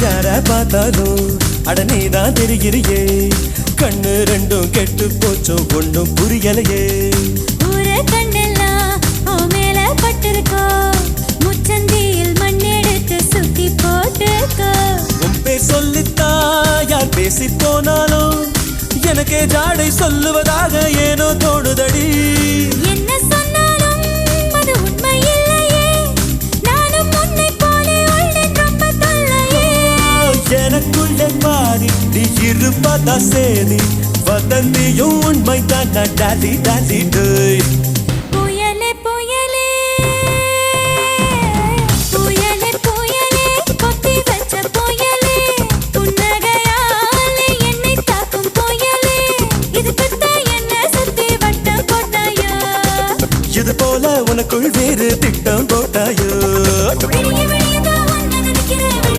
யார பார்த்தாலும் அட நீதான் தெரிகிறியே கண்ணு ரெண்டும் கெட்டு போச்சோ ஒண்ணும் புரியலையே ஊர கண்ணெல்லாம் ஓ மேல பட்டிருக்கோ முச்சந்தியில் மண்ணெடுத்து சுத்தி போட்டுக்கோ உன் பேர் சொல்லித்தா யார் பேசி போனாலும் எனக்கே ஜாடை சொல்லுவதாக ஏனோ தோணுதடி என்ன சொன்னாலும் அது உண்மை இல்லையே நானும் உன்னை போல உள்ளேன் ரொம்ப தொல்லையே எனக்குள்ளே மாறி நீ இருப்பதா சேரி வதந்தியும் உண்மைதான் டாலி டாலி டேய்